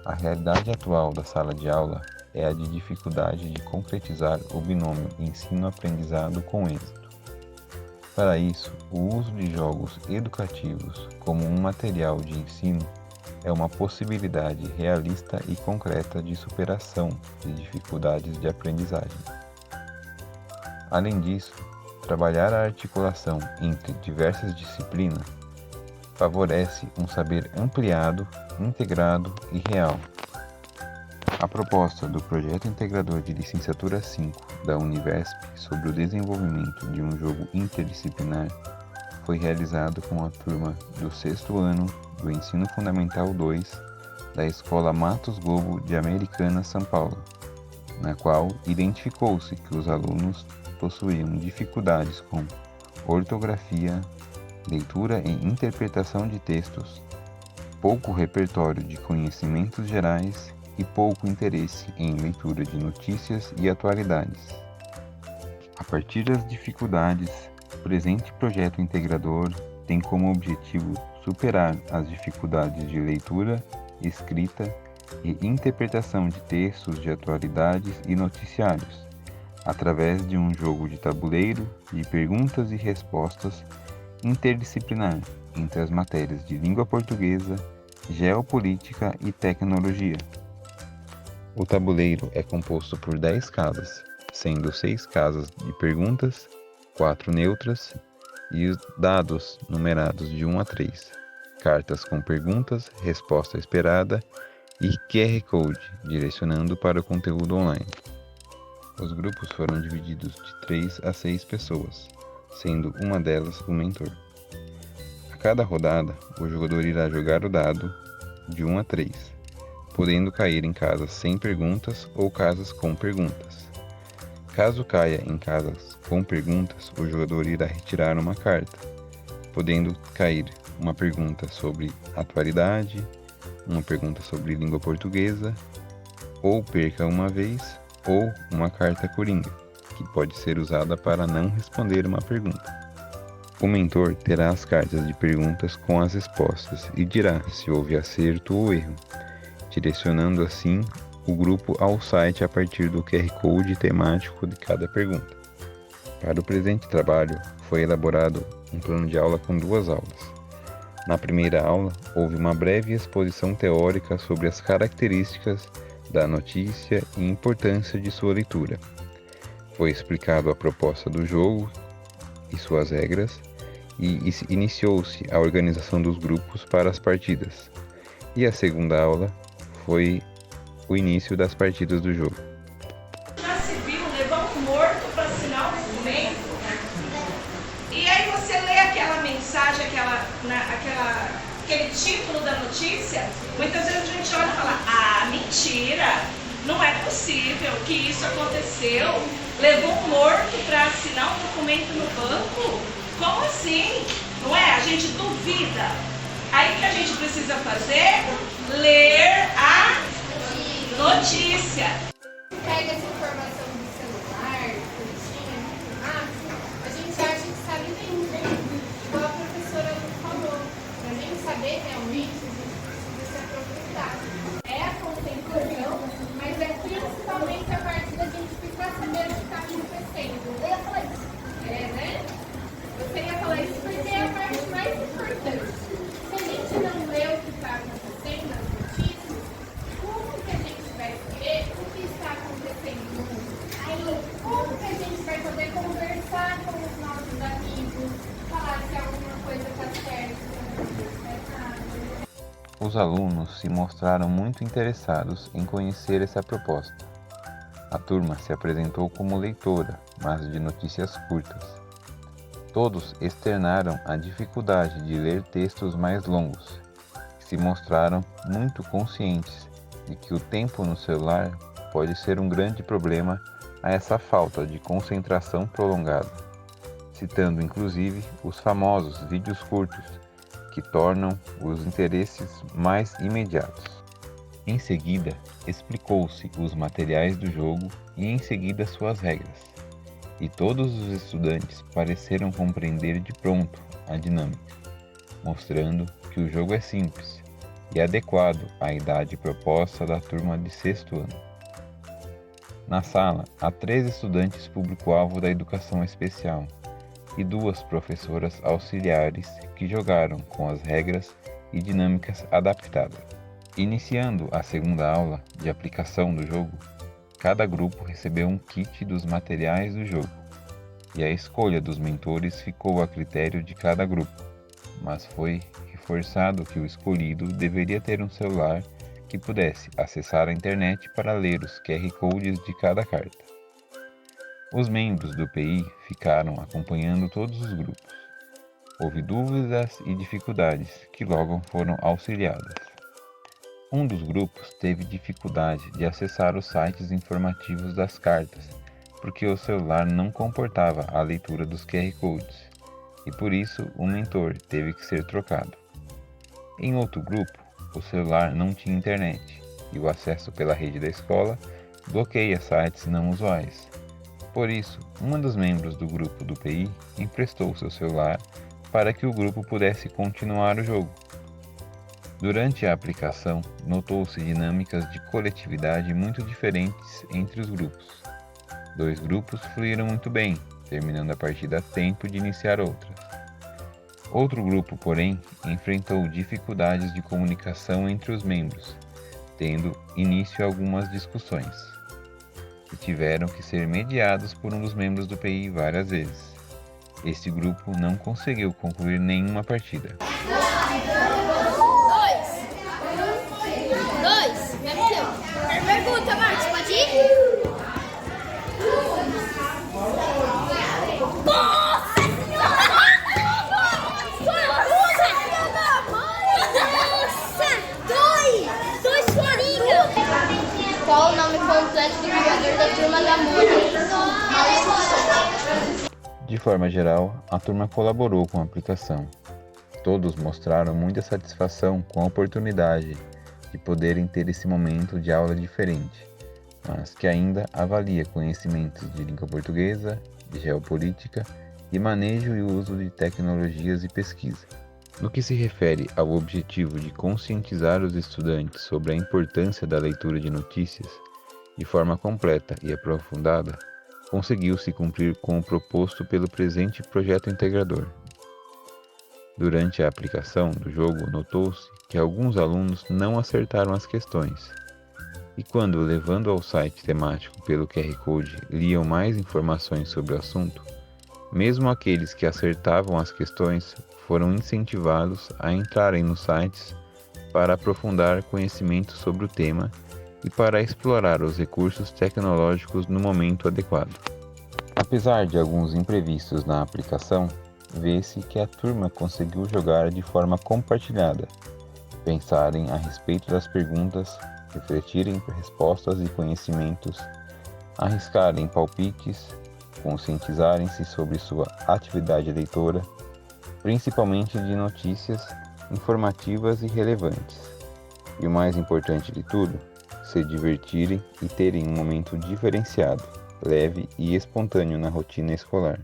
A realidade atual da sala de aula é a de dificuldade de concretizar o binômio ensino-aprendizado com êxito. Para isso, o uso de jogos educativos como um material de ensino é uma possibilidade realista e concreta de superação de dificuldades de aprendizagem. Além disso, trabalhar a articulação entre diversas disciplinas favorece um saber ampliado, integrado e real. A proposta do Projeto Integrador de Licenciatura 5 da Univesp sobre o desenvolvimento de um jogo interdisciplinar foi realizado com a turma do 6º ano do Ensino Fundamental 2 da Escola Matos Lobo de Americana, São Paulo, na qual identificou-se que os alunos possuíam dificuldades com ortografia, leitura e interpretação de textos, pouco repertório de conhecimentos gerais e pouco interesse em leitura de notícias e atualidades. A partir das dificuldades, o presente projeto integrador tem como objetivo superar as dificuldades de leitura, escrita e interpretação de textos de atualidades e noticiários, através de um jogo de tabuleiro de perguntas e respostas interdisciplinar entre as matérias de língua portuguesa, geopolítica e tecnologia. O tabuleiro é composto por 10 casas, sendo 6 casas de perguntas, 4 neutras e os dados numerados de 1 a 3, cartas com perguntas, resposta esperada e QR Code direcionando para o conteúdo online. Os grupos foram divididos de 3 a 6 pessoas, sendo uma delas o mentor. A cada rodada, o jogador irá jogar o dado de 1 a 3, podendo cair em casas sem perguntas ou casas com perguntas. Caso caia em casas com perguntas, o jogador irá retirar uma carta, podendo cair uma pergunta sobre atualidade, uma pergunta sobre língua portuguesa, ou perca uma vez, ou uma carta coringa, que pode ser usada para não responder uma pergunta. O mentor terá as cartas de perguntas com as respostas e dirá se houve acerto ou erro, direcionando assim o grupo ao site a partir do QR Code temático de cada pergunta. Para o presente trabalho, foi elaborado um plano de aula com 2 aulas. Na primeira aula, houve uma breve exposição teórica sobre as características da notícia e importância de sua leitura. Foi explicado a proposta do jogo e suas regras, e iniciou-se a organização dos grupos para as partidas. E a segunda aula foi o início das partidas do jogo. Já se viu levar um morto para assinar um documento? E aí você lê aquela mensagem, aquele título da notícia, muitas vezes a gente olha e fala, mentira, não é possível que isso aconteceu. Levou um morto para assinar um documento no banco? Como assim? Não é? A gente duvida. Aí o que a gente precisa fazer? Ler a notícia. Pega essa informação do celular, curtinha, muito rápido, a gente acha que sabe bem, igual a professora falou. Para a gente saber realmente, a gente precisa se aprofundar. É a concentração, mas é principalmente a parte da gente ficar sabendo o que está acontecendo. Eu ia falar isso. Né? Você ia falar isso porque é a parte mais importante. Se a gente não lê o que está acontecendo nas notícias, como que a gente vai saber o que está acontecendo no mundo? Aí, como que a gente vai poder conversar com os nossos amigos, falar se alguma coisa está certa, se alguma coisa está errada? Os alunos se mostraram muito interessados em conhecer essa proposta. A turma se apresentou como leitora, mas de notícias curtas. Todos externaram a dificuldade de ler textos mais longos, e se mostraram muito conscientes de que o tempo no celular pode ser um grande problema a essa falta de concentração prolongada, citando inclusive os famosos vídeos curtos, que tornam os interesses mais imediatos. Em seguida, explicou-se os materiais do jogo e em seguida suas regras, e todos os estudantes pareceram compreender de pronto a dinâmica, mostrando que o jogo é simples, e adequado à idade proposta da turma de 6º ano. Na sala, há 3 estudantes público-alvo da educação especial e 2 professoras auxiliares que jogaram com as regras e dinâmicas adaptadas. Iniciando a segunda aula de aplicação do jogo, cada grupo recebeu um kit dos materiais do jogo, e a escolha dos mentores ficou a critério de cada grupo, mas foi reforçado que o escolhido deveria ter um celular que pudesse acessar a internet para ler os QR Codes de cada carta. Os membros do PI ficaram acompanhando todos os grupos. Houve dúvidas e dificuldades que logo foram auxiliadas. Um dos grupos teve dificuldade de acessar os sites informativos das cartas, porque o celular não comportava a leitura dos QR Codes, e por isso o mentor teve que ser trocado. Em outro grupo, o celular não tinha internet, e o acesso pela rede da escola bloqueia sites não usuais. Por isso, uma dos membros do grupo do PI emprestou seu celular para que o grupo pudesse continuar o jogo. Durante a aplicação, notou-se dinâmicas de coletividade muito diferentes entre os grupos. 2 grupos fluíram muito bem, terminando a partida a tempo de iniciar outras. Outro grupo, porém, enfrentou dificuldades de comunicação entre os membros, tendo início algumas discussões, que tiveram que ser mediados por um dos membros do PI várias vezes. Este grupo não conseguiu concluir nenhuma partida. Pergunta, Marcos, pode ir? Dois chorinhos! Qual o nome completo do jogador da turma da Mônica? De forma geral, a turma colaborou com a aplicação. Todos mostraram muita satisfação com a oportunidade de poderem ter esse momento de aula diferente, mas que ainda avalia conhecimentos de língua portuguesa, de geopolítica e manejo e uso de tecnologias e pesquisa. No que se refere ao objetivo de conscientizar os estudantes sobre a importância da leitura de notícias de forma completa e aprofundada, conseguiu-se cumprir com o proposto pelo presente projeto integrador. Durante a aplicação do jogo, notou-se que alguns alunos não acertaram as questões, e quando, levando ao site temático pelo QR Code, liam mais informações sobre o assunto, mesmo aqueles que acertavam as questões foram incentivados a entrarem nos sites para aprofundar conhecimentos sobre o tema e para explorar os recursos tecnológicos no momento adequado. Apesar de alguns imprevistos na aplicação, vê-se que a turma conseguiu jogar de forma compartilhada, pensarem a respeito das perguntas, refletirem respostas e conhecimentos, arriscarem palpites, conscientizarem-se sobre sua atividade leitora, principalmente de notícias informativas e relevantes. E o mais importante de tudo, se divertirem e terem um momento diferenciado, leve e espontâneo na rotina escolar.